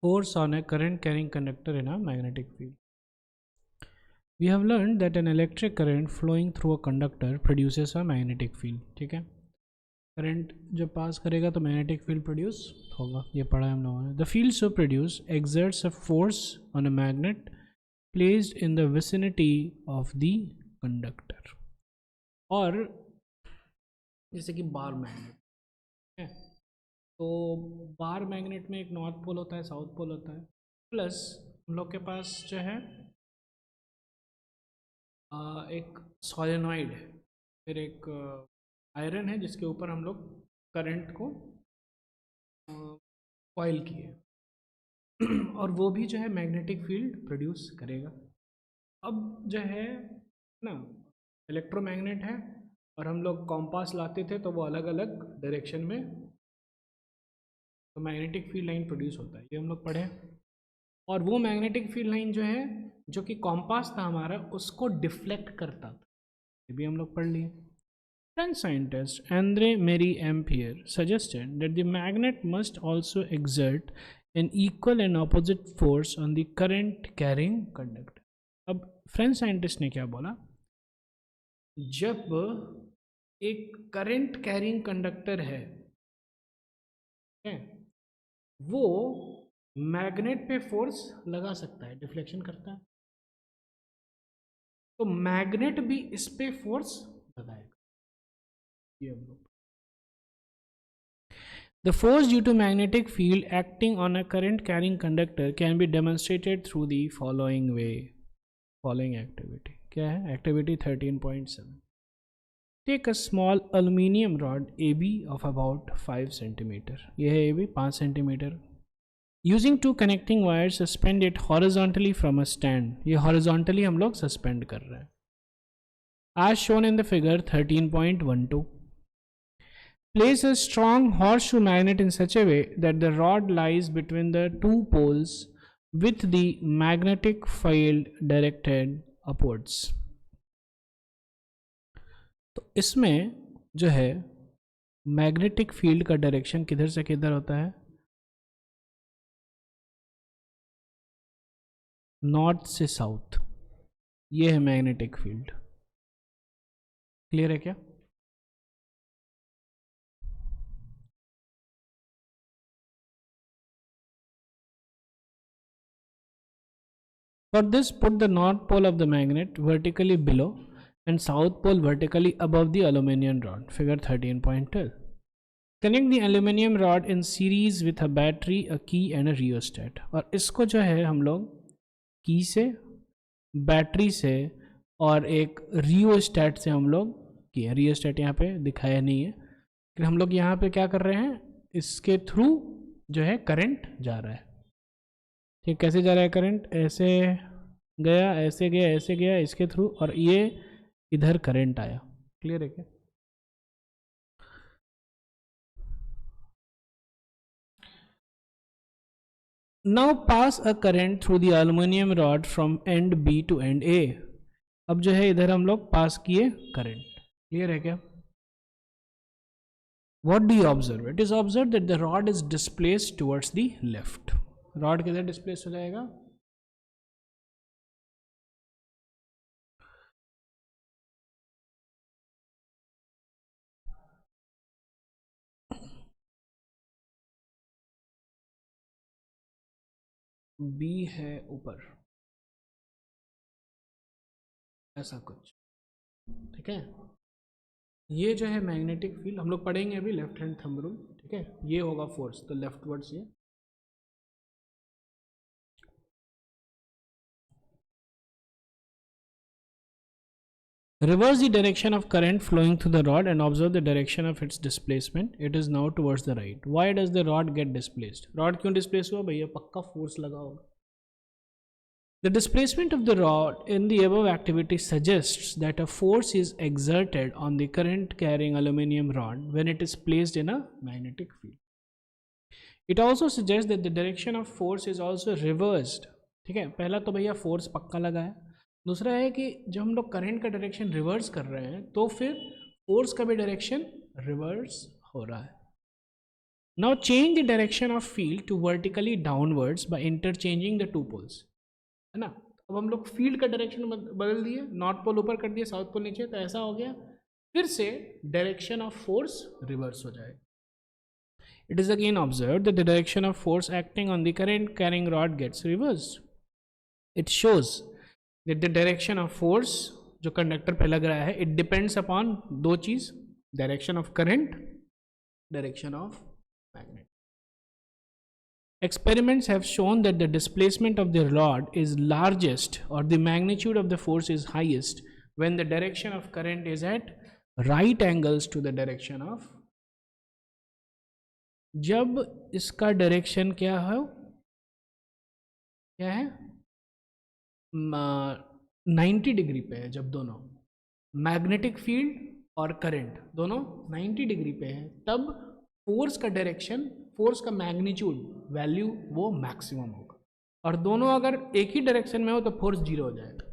force on a current carrying conductor in a magnetic field. We have learned that an electric current flowing through a conductor produces a magnetic field. ठीक है, current जब पास करेगा तो magnetic field produce होगा, ये पढ़ा है हम लोगों ने. The field so produce exerts a force on a magnet placed in the vicinity of the conductor. और जैसे कि बार मैग्नेट है, तो बार मैग्नेट में एक नॉर्थ पोल होता है, साउथ पोल होता है, प्लस हम लोग के पास जो है एक सोलेनॉइड है, फिर एक आयरन है जिसके ऊपर हम लोग करंट को कॉइल किए और वो भी जो है मैग्नेटिक फील्ड प्रोड्यूस करेगा. अब जो है ना इलेक्ट्रोमैग्नेट है और हम लोग कॉम्पास लाते थे तो वो अलग अलग डायरेक्शन में तो मैग्नेटिक फील्ड लाइन प्रोड्यूस होता है, ये हम लोग पढ़े. और वो मैग्नेटिक फील्ड लाइन जो है जो कि कॉम्पास था हमारा उसको डिफ्लेक्ट करता था, ये भी हम लोग पढ़ लिए. French scientist André Marie Ampère suggested that the magnet must also exert an equal and opposite force on the current carrying conductor. अब फ्रेंच साइंटिस्ट ने क्या बोला, जब एक करंट कैरिंग कंडक्टर है वो मैग्नेट पे फोर्स लगा सकता है, डिफ्लेक्शन करता है, तो मैग्नेट भी इस पे फोर्स लगाएगा. ये हम लोग The force due to magnetic field acting on a current carrying conductor can be demonstrated through the following way. Following activity. क्या है? Activity 13.7. Take a small aluminium rod AB of about 5 cm. यह है AB 5 cm. Using two connecting wires, suspend it horizontally from a stand. ये horizontally हम लोग suspend कर रहे हैं. As shown in the figure 13.12. Place a strong horseshoe magnet in such a way that the rod lies between the two poles with the magnetic field directed upwards. तो इसमें जो है मैग्नेटिक फील्ड का direction किधर से किधर होता है, नॉर्थ से साउथ. ये है मैग्नेटिक फील्ड. क्लियर है क्या? For this, put the north pole of the magnet vertically below and south pole vertically above the aluminium rod. Figure 13.12. Connect the aluminium rod in series with a battery, a key and a rheostat. और इसको जो है हम लोग की से, battery से और एक रियोस्टैट से हम लोग किए. रियोस्टैट यहाँ पे दिखाया नहीं है, लेकिन हम लोग यहाँ पे क्या कर रहे हैं, इसके थ्रू जो है करंट जा रहा है. ठीक, कैसे जा रहा है करंट, ऐसे गया, ऐसे गया, ऐसे गया, इसके थ्रू, और ये इधर करंट आया. क्लियर है क्या? Now pass a current through the aluminum rod from end B to end A. अब जो है इधर हम लोग पास किए करंट. क्लियर है क्या? What do you observe? It is observed that the rod is displaced towards the left. Rod किधर डिस्प्लेस हो जाएगा, बी है ऊपर, ऐसा कुछ. ठीक है, ये जो है मैग्नेटिक फील्ड हम लोग पढ़ेंगे अभी, लेफ्ट हैंड थंब रूल. ठीक है, ये होगा फोर्स, तो लेफ्ट वर्ड्स ये. Reverse the direction of current flowing through the rod and observe the direction of its displacement. It is now towards the right. Why does the rod get displaced? Rod क्यों displace हुआ भैया? पक्का force लगा होगा. The displacement of the rod in the above activity suggests that a force is exerted on the current carrying aluminium rod when it is placed in a magnetic field. It also suggests that the direction of force is also reversed. ठीक है, पहला तो भैया force पक्का लगा है, दूसरा है कि जब हम लोग करंट का डायरेक्शन रिवर्स कर रहे हैं तो फिर फोर्स का भी डायरेक्शन रिवर्स हो रहा है. Now change the direction of field to vertically downwards by interchanging the two poles, है ना। अब हम लोग फील्ड का डायरेक्शन बदल दिए, नॉर्थ पोल ऊपर कर दिए, साउथ पोल नीचे, तो ऐसा हो गया। फिर से डायरेक्शन ऑफ फोर्स रिवर्स हो जाएगा। It is again observed that the direction of force acting on the current carrying rod gets reversed. It shows that the direction of force जो कंडक्टर पे लग रहा है, it depends upon दो चीज, direction of current, direction of magnet. Experiments have shown that the displacement of the rod is largest or the magnitude of the force is highest when the direction of current is at right angles to the direction of, जब इसका direction क्या है, क्या है, 90 degree पे है, जब दोनों मैग्नेटिक फील्ड और करंट दोनों 90 डिग्री पे है, तब फोर्स का डायरेक्शन, फोर्स का मैग्नीट्यूड वैल्यू वो मैक्सिमम होगा। और दोनों अगर एक ही डायरेक्शन में हो तो फोर्स जीरो हो जाएगा।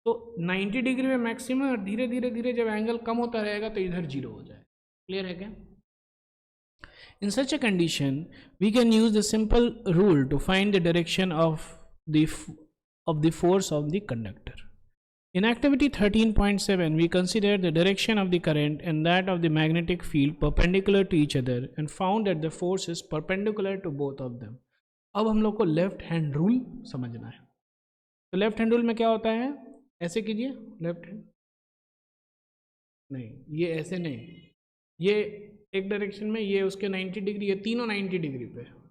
तो 90 डिग्री में मैक्सिमम, और धीरे धीरे धीरे जब एंगल कम होता रहेगा तो इधर जीरो हो जाएगा। क्लियर है क्या? In such a condition, we can use the simple rule to find the direction of the force of the conductor. In activity 13.7, we considered the direction of the current and that of the magnetic field perpendicular to each other and found that the force is perpendicular to both of them. अब हम लोग को left hand rule समझना है। तो left hand rule में क्या होता है, ऐसे कीजिए, लेफ्ट हैंड नहीं, ये ऐसे नहीं, ये एक डायरेक्शन में, ये उसके 90 डिग्री, ये तीनों 90 डिग्री पे है।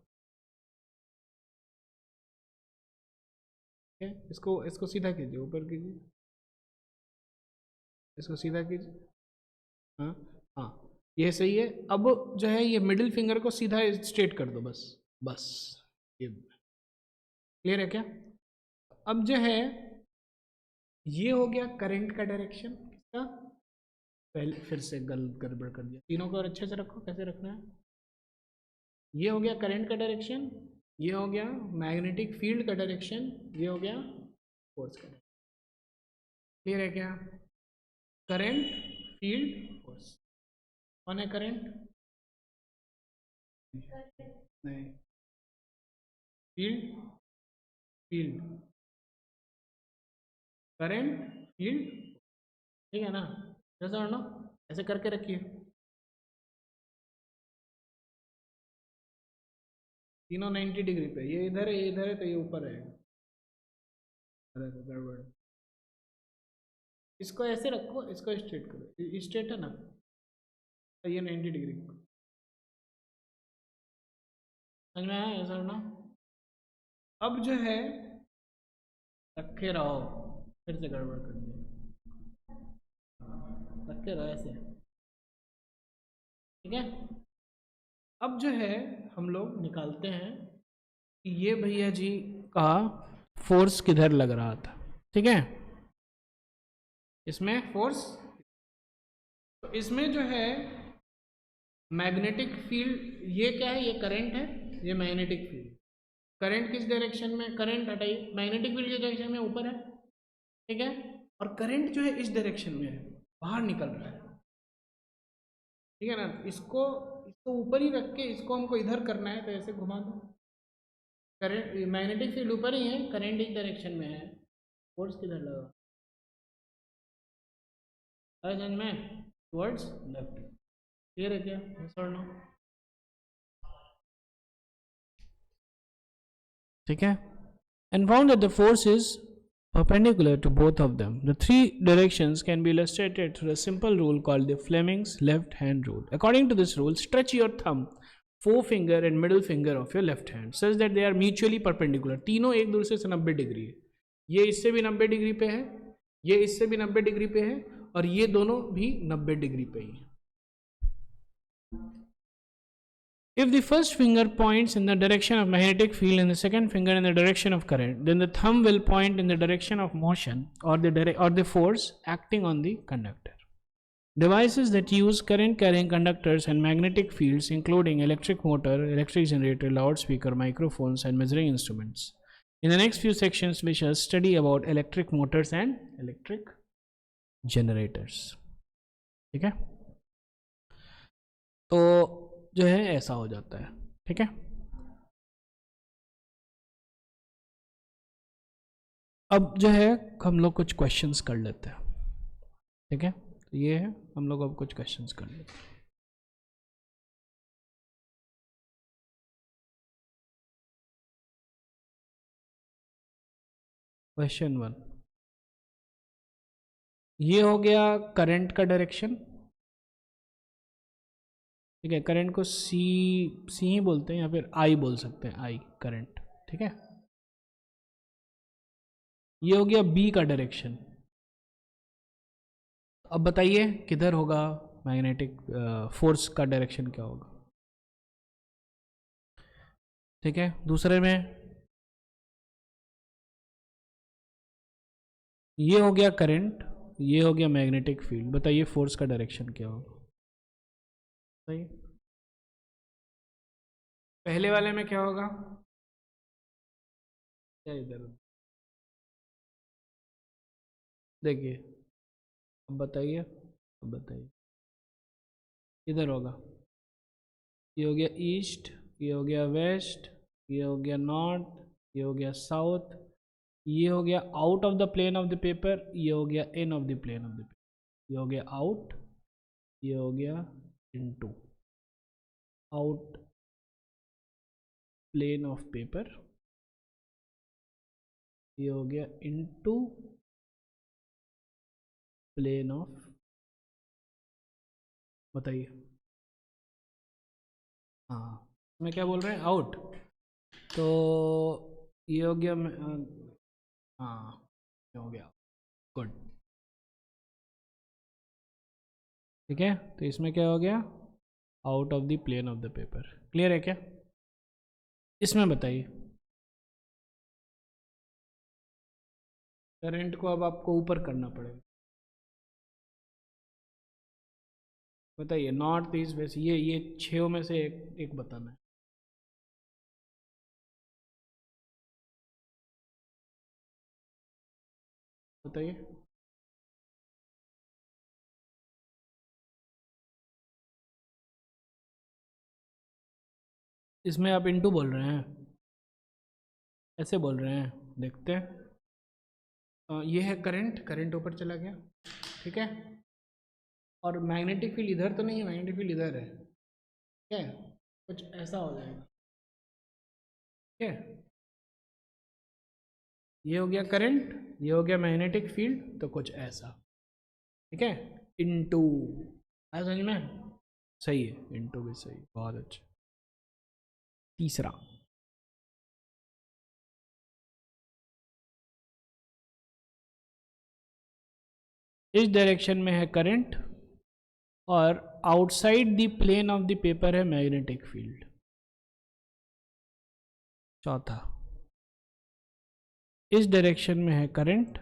इसको सीधा कीजिए, ऊपर कीजिए, इसको सीधा कीजिए, हाँ हाँ, ये सही है। अब जो है ये मिडिल फिंगर को सीधा स्ट्रेट कर दो, बस बस, ये क्लियर है क्या? अब जो है ये हो गया करंट का डायरेक्शन, किसका, पहले फिर से गड़बड़ कर दिया, तीनों को और अच्छे से रखो, कैसे रखना है। ये हो गया करंट का डायरेक्शन, ये हो गया मैग्नेटिक फील्ड का डायरेक्शन, ये हो गया फोर्स का डायरेक्शन। क्लियर है क्या? Current, field, force. कौन है करंट? नहीं, फील्ड, फील्ड, करंट, फील्ड, ठीक है ना? जैसा और ना, ऐसे करके रखिए, तीनों 90 डिग्री पे, ये इधर है, ये इधर है, तो ये ऊपर है, गड़बड़। इसको ऐसे रखो, इसको स्ट्रेट करो, स्ट्रेट है ना, तो ये 90 डिग्री, समझ में आया ऐसा ना? अब जो है रखे रहो, फिर से गड़बड़ कर दिया, रखे रहो ऐसे, ठीक है। अब जो है हम लोग निकालते हैं कि ये भैया जी का फोर्स किधर लग रहा था, ठीक है, इसमें फोर्स, तो इसमें जो है मैग्नेटिक फील्ड, ये क्या है, ये करंट है, ये मैग्नेटिक फील्ड। करंट किस डायरेक्शन में, करंट हटाइए, मैग्नेटिक फील्ड किस डायरेक्शन में, ऊपर है, ठीक है, और करंट जो है इस डायरेक्शन में है, बाहर निकल रहा है, ठीक है ना। इसको ऊपर ही रख के इसको हमको इधर करना है, तो ऐसे घुमा दो, करंट, मैग्नेटिक फील्ड ऊपर ही है, करंट इस डायरेक्शन में है, फोर्स किधर लगा, समझ में, टुवर्ड्स लेफ्ट। क्लियर है क्या? सर नो, ठीक है, and found that the force is perpendicular to both of them. The three directions can be illustrated through a simple rule called the Fleming's left hand rule. According to this rule, stretch your thumb, forefinger and middle finger of your left hand such that they are mutually perpendicular. तीनों एक दूसरे से 90 degree है, ये इससे भी 90 degree पे है, ये इससे भी 90 डिग्री पे है, और ये दोनों भी 90 डिग्री पे ही है। If the first finger points in the direction of magnetic field and the second finger in the direction of current, then the thumb will point in the direction of motion or the force acting on the conductor. Devices that use current carrying conductors and magnetic fields, including electric motor, electric generator, loudspeaker, microphones, and measuring instruments. In the next few sections, we shall study about electric motors and electric generators. ठीक है, तो जो है ऐसा हो जाता है। ठीक है, अब जो है हम लोग कुछ क्वेश्चंस कर लेते हैं। ठीक है, तो ये है, हम लोग अब कुछ क्वेश्चंस कर लेते हैं। क्वेश्चन 1, ये हो गया करंट का डायरेक्शन। ठीक है, करंट को सी सी ही बोलते हैं या फिर आई बोल सकते हैं, आई करंट। ठीक है, ये हो गया बी का डायरेक्शन। अब बताइए किधर होगा मैग्नेटिक फोर्स का डायरेक्शन क्या होगा। ठीक है, दूसरे में ये हो गया करंट, ये हो गया मैग्नेटिक फील्ड। बताइए फोर्स का डायरेक्शन क्या होगा। बताइए पहले वाले में क्या होगा, क्या इधर देखिए, अब बताइए, अब बताइए किधर होगा। ये हो गया ईस्ट, ये हो गया वेस्ट, ये हो गया नॉर्थ, ये हो गया साउथ, ये हो गया out of the plane of the paper, ये हो गया in of the plane of the paper. ये हो गया आउट, ये हो गया into, out plane of paper, ये हो गया इनटू प्लेन ऑफ, बताइए। हाँ, मैं क्या बोल रहे हैं, आउट। तो ये हो गया हाँ, ये हो गया गुड। ठीक है, तो इसमें क्या हो गया, out of the plane of the paper. Clear है क्या। इसमें बताइए, करंट को अब आपको ऊपर करना पड़ेगा। बताइए नॉर्थ ईस्ट वेस्ट, ये छः में से एक बताना है। बताइए, इसमें आप इंटू बोल रहे हैं, ऐसे बोल रहे हैं, देखते हैं। ये है करंट, करंट ऊपर चला गया। ठीक है, और मैग्नेटिक फील्ड इधर तो नहीं है, मैग्नेटिक फील्ड इधर है। ठीक है, कुछ ऐसा हो जाएगा। ठीक है, ये हो गया करंट, ये हो गया मैग्नेटिक फील्ड, तो कुछ ऐसा। ठीक है, इनटू, आया समझ में। सही है, इनटू भी सही, बहुत अच्छा। तीसरा, इस डायरेक्शन में है करंट और outside the plane of the paper है मैग्नेटिक फील्ड। चौथा, इस डायरेक्शन में है करंट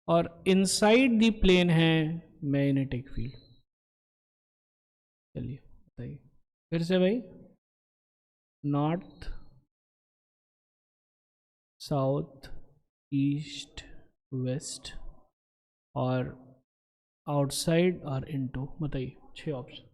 और इनसाइड द प्लेन है मैग्नेटिक फील्ड। चलिए बताइए फिर से भाई, नॉर्थ साउथ ईस्ट वेस्ट और आउटसाइड और इनटू, बताइए 6 ऑप्शन।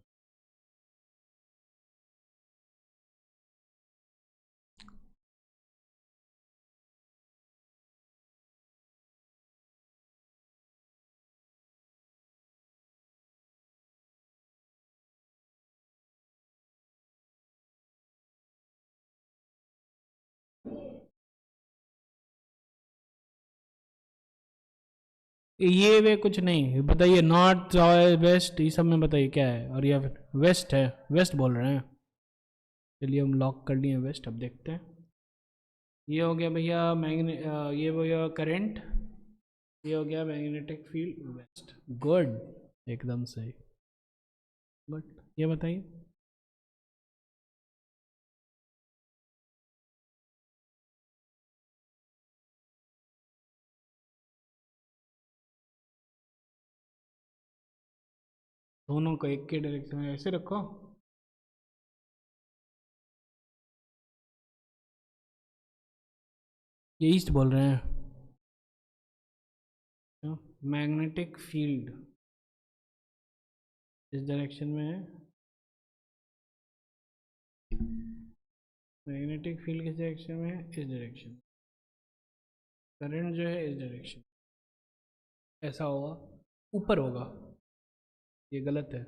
ये वे कुछ नहीं, बताइए नॉर्थ वेस्ट ये सब में बताइए क्या है, और या फिर वेस्ट है, वेस्ट बोल रहे हैं। चलिए हम लॉक कर लिए वेस्ट। अब देखते हैं, ये हो गया भैया ये हो गया करंट, ये हो गया मैग्नेटिक फील्ड वेस्ट। गुड, एकदम सही, गुड। ये बताइए, दोनों को एक के डायरेक्शन में ऐसे रखो। ये ईस्ट बोल रहे हैं, मैग्नेटिक फील्ड इस डायरेक्शन में है मैग्नेटिक फील्ड किस डायरेक्शन में है, इस डायरेक्शन। करंट जो है इस डायरेक्शन, ऐसा होगा, ऊपर होगा, ये गलत है,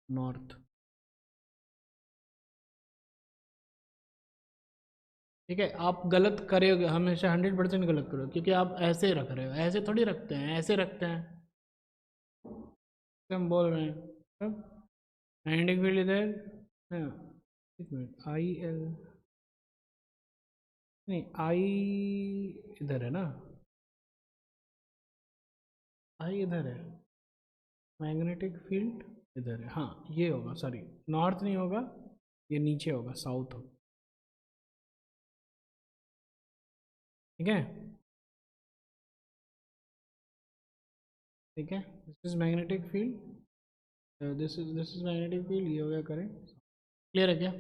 नॉर्थ। ठीक है, आप गलत करोगे हमेशा, 100% गलत करोगे, क्योंकि आप ऐसे रख रहे हो, ऐसे थोड़ी रखते हैं, ऐसे रखते हैं, हम बोल रहे हैं। अब मैग्नेटिक फील्ड इधर, हाँ, एक मिनट, आई एल, नहीं आई इधर है ना, आई इधर है, मैग्नेटिक फील्ड इधर है, हाँ ये होगा, सॉरी नॉर्थ नहीं होगा, ये नीचे होगा, साउथ होगा। ठीक है, ठीक है, this is magnetic field, this is magnetic field, ये हो गया करंट। क्लियर है क्या?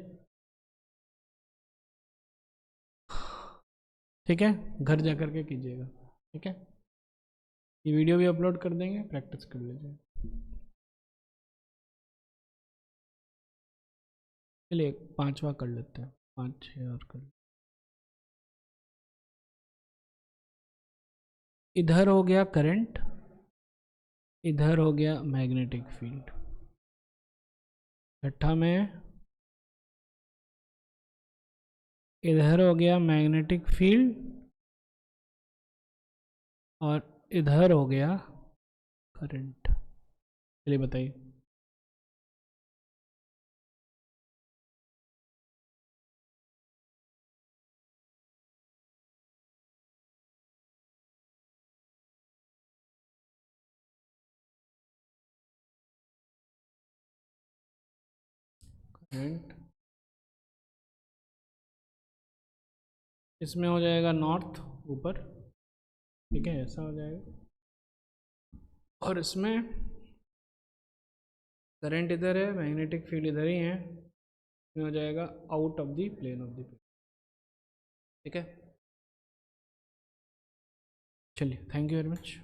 ठीक है, घर जा करके कीजिएगा। ठीक है, ये वीडियो भी अपलोड कर देंगे, प्रैक्टिस कर लीजिए। चलिए 5वां कर लेते हैं, 5 6 और कर। इधर हो गया करंट, इधर हो गया मैग्नेटिक फील्ड, छठा में इधर हो गया मैग्नेटिक फील्ड और इधर हो गया करंट। चलिए बताइए। करंट इसमें हो जाएगा नॉर्थ ऊपर, ठीक है, ऐसा हो जाएगा, और इसमें करंट इधर है, मैग्नेटिक फील्ड इधर ही है, इसमें हो जाएगा out of the plane of the plane. ठीक है, चलिए, थैंक यू वेरी मच।